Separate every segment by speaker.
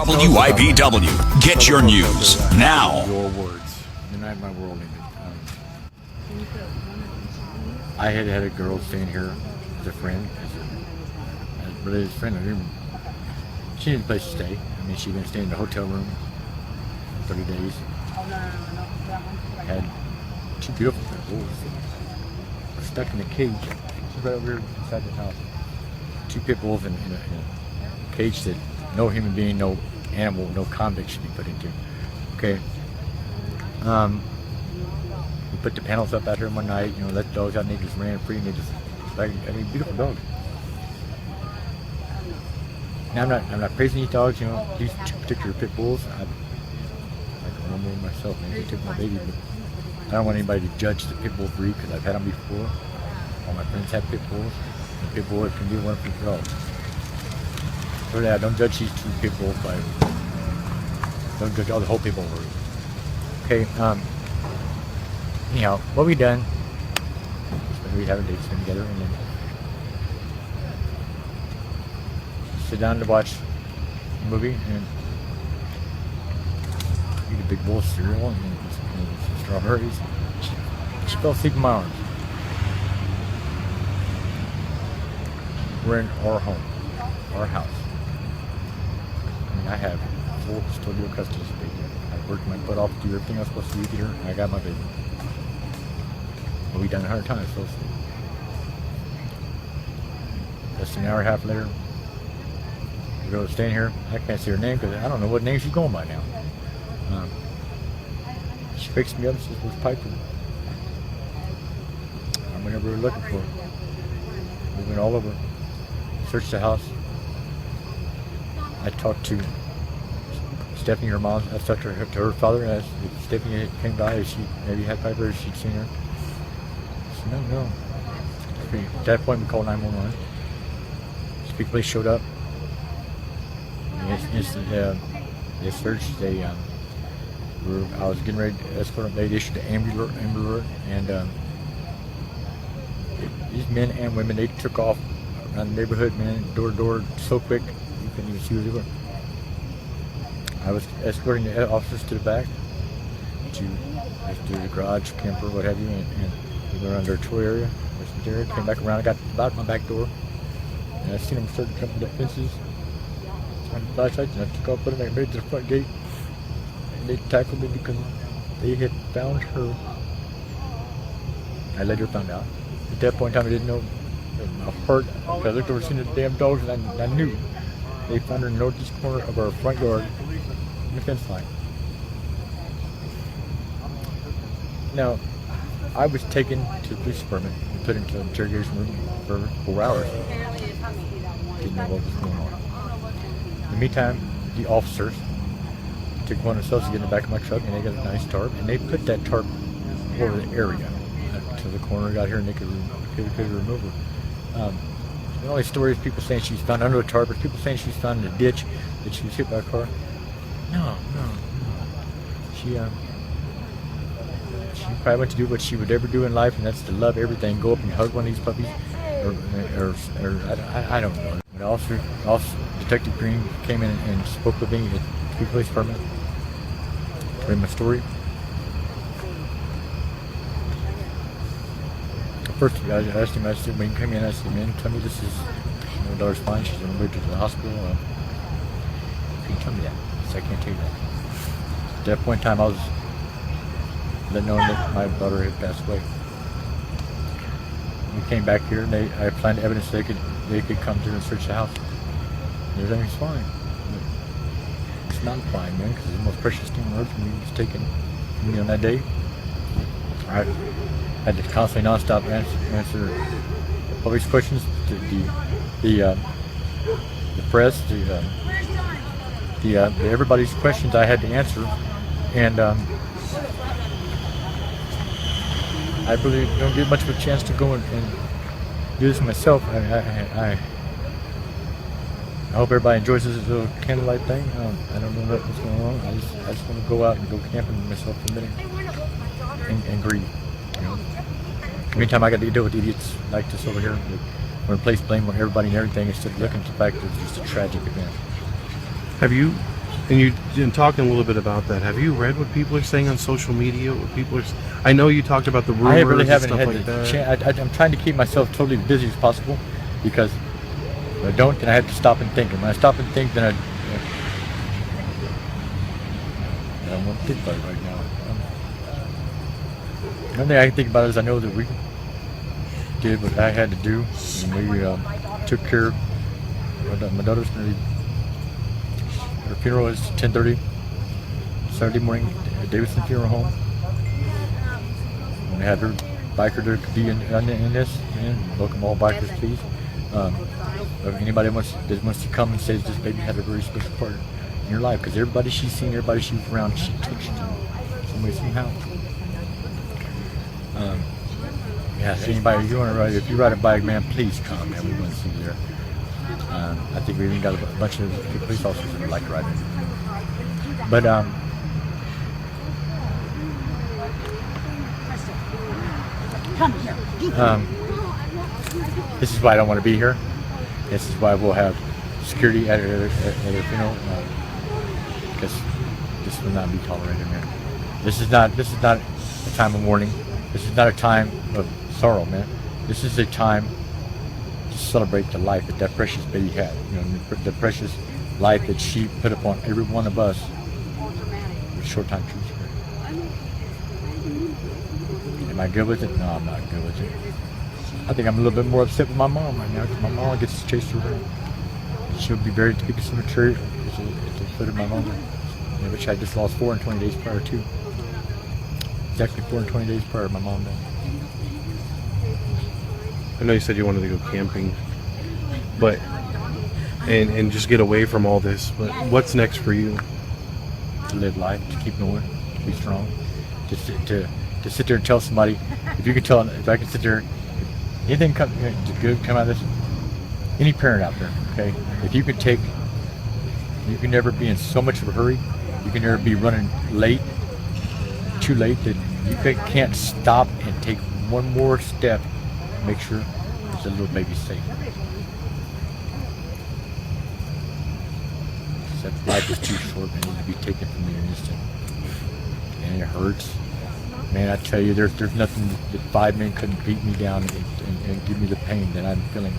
Speaker 1: WIBW. Get your news now.
Speaker 2: Your words. You're not my world. I had a girl staying here as a friend, as a really friend. She needed a place to stay. I mean, she'd been staying in the hotel room for 30 days. Had two beautiful wolves. Were stuck in a cage. She's right over here inside the house. Two pit bulls in a cage that no human being, no animal, no convict should be put into. Okay. We put the panels up out here one night, you know, let the dogs out and they just ran free and they just, like, I mean, beautiful dogs. Now I'm not praising these dogs, you know, these two particular pit bulls. I can remember myself, maybe they took my baby, but I don't want anybody to judge the pit bull breed because I've had them before. All my friends have pit bulls, and pit bull can be a wonderful dog. So yeah, don't judge these two pit bulls by, don't judge all the whole pit bull breed. Okay, anyhow, what we done, we have a date spend together and then sit down to watch a movie and eat a big bowl of cereal and some strawberries. She fell asleep in my arms. We're in our home, our house. I mean, I have full custodial custody of this baby. I worked my butt off to do everything I was supposed to do here, and I got my baby. But we done 100 times, so just an hour and a half later, the girl staying here. I can't see her name because I don't know what name she's going by now. She picks me up and says, "Where's Piper?" I'm whenever we're looking for her. We went all over, searched the house. I talked to Stephanie, her mom. I talked to her father and asked if Stephanie came by, if she maybe had Piper, if she'd seen her. She said, no. At that point, we called 911. Speak police showed up. They searched. I was getting ready to escort them. They issued an Amber Alert, and these men and women, they took off around the neighborhood, man, door to door, so quick you couldn't even see what they were. I was escorting the officers to the back, to the garage, camper, what have you, and we went around their toy area, came back around, I got about my back door, and I seen them start jumping the fences, on the flashlights, and I took off, put them, I made it to the front gate, and they tackled me because they had found her. I later found out. At that point in time, I didn't know my heart. I looked over, seen the damn dogs, and I knew. They found her in the northeast corner of our front yard, in the fence line. Now, I was taken to the police department and put into an interrogation room for 4 hours. Didn't know what was going on. In the meantime, the officers took one of themselves to get in the back of my truck, and they got a nice tarp, and they put that tarp over the area to the corner, got here, and they could remove her. The only stories people saying she's found under a tarp, or people saying she's found in a ditch, that she was hit by a car. No. She probably went to do what she would ever do in life, and that's to love everything. Go up and hug one of these puppies, or I don't know. But Officer Detective Green came in and spoke with me at the police department. Told him my story. First, I asked him, when he came in, I said, "Man, tell me this is, my daughter's fine, she's on her way to the hospital. Can you tell me that?" I said, "I can't tell you that." At that point in time, I was letting know that my daughter had passed away. We came back here, and I planned evidence they could come through and search the house. And everything's fine. But it's not fine, man, because the most precious thing on earth for me was taken from me on that day. I had to constantly nonstop answer police questions, the press, everybody's questions I had to answer, and I really don't get much of a chance to go and do this myself. I hope everybody enjoys this little candlelight thing. I don't know what's going on. I just want to go out and go camping myself for a minute and grieve. You know? Anytime I got to deal with idiots like this over here, we're in place blame on everybody and everything instead of looking at the fact that it's just a tragic event.
Speaker 3: Have you And you and talking a little bit about that. Have you read what people are saying on social media? What people are? I know you talked about the rumors
Speaker 2: I really
Speaker 3: and
Speaker 2: haven't
Speaker 3: stuff
Speaker 2: had
Speaker 3: like
Speaker 2: the
Speaker 3: that.
Speaker 2: chance. I'm trying to keep myself totally busy as possible, because if I don't, then I have to stop and think. And when I stop and think, then I don't want to think about it right now. One thing I can think about is I know that we did what I had to do, and we took care of my daughter's going to be. Her funeral is 10:30 Saturday morning at Davidson Funeral Home. I'm going to have her biker to be in this, and welcome all bikers, please. If anybody that wants to come and say this baby had a very special part in your life, because everybody she's seen, everybody she was around, she touched them some way, somehow. Yeah, anybody, if you ride a bike, man, please come, man. We want to see you there. I think we even got a bunch of police officers that would like to ride it. But this is why I don't want to be here. This is why we'll have security at her funeral, because this will not be tolerated, man. This is not a time of mourning. This is not a time of sorrow, man. This is a time to celebrate the life that precious baby had. The precious life that she put upon every one of us with short time truth. Am I good with it? No, I'm not good with it. I think I'm a little bit more upset with my mom right now, because my mom gets chased around. She'll be buried at Topeka Cemetery at the foot of my mother, which I just lost 420 days prior to. Exactly 420 days prior to my mom died.
Speaker 3: I know you said you wanted to go camping, but and just get away from all this. But what's next for you?
Speaker 2: To live life, to keep going, to be strong, to sit there and tell somebody. If you could tell, if I could sit there, anything good come out of this. Any parent out there, okay? If you could take, you can never be in so much of a hurry. You can never be running late, too late, that you can't stop and take one more step. Make sure the little baby's safe. That life is too short, and it needs to be taken from me in an instant. And it hurts. Man, I tell you, there's nothing that 5 men couldn't beat me down and give me the pain that I'm feeling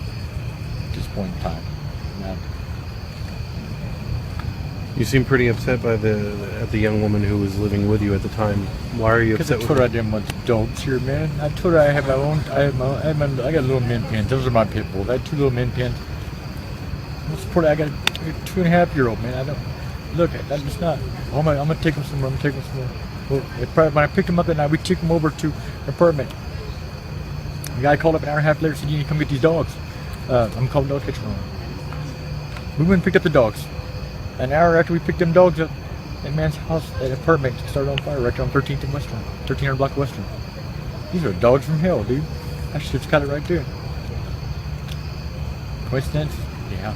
Speaker 2: at this point in time.
Speaker 3: You seem pretty upset by the young woman who was living with you at the time. Why are you upset?
Speaker 2: Because I told her I didn't want the dogs here, man. I told her I have my own. I got little min pins. Those are my pit bulls. I had 2 little min pins. I got a 2.5-year-old, man. I don't look at that. It's not. I'm gonna take them somewhere. Well, when I picked them up that night, we took them over to an apartment. The guy called up an hour and a half later and said, "You need to come get these dogs." I'm calling dog catcher. We went and picked up the dogs. An hour after we picked them dogs up, that man's house, that apartment started on fire right there on 13th and Western, 1300 block of Western. These are dogs from hell, dude. I should have got it right there. Coincidence? Yeah.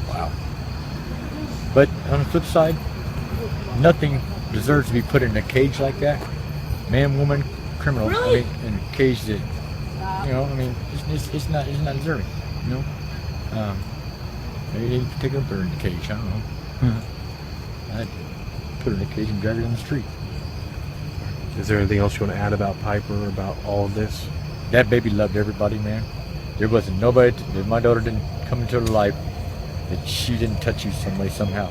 Speaker 2: Wow. But on the flip side, nothing deserves to be put in a cage like that. Man, woman, criminal. Really? In a cage that, it's not deserving. Maybe they need to take her up there in the cage. I don't know. I'd put her in a cage and drag her down the street.
Speaker 3: Is there anything else you want to add about Piper, about all of this?
Speaker 2: That baby loved everybody, man. There wasn't nobody, if my daughter didn't come into her life, that she didn't touch you some way, somehow.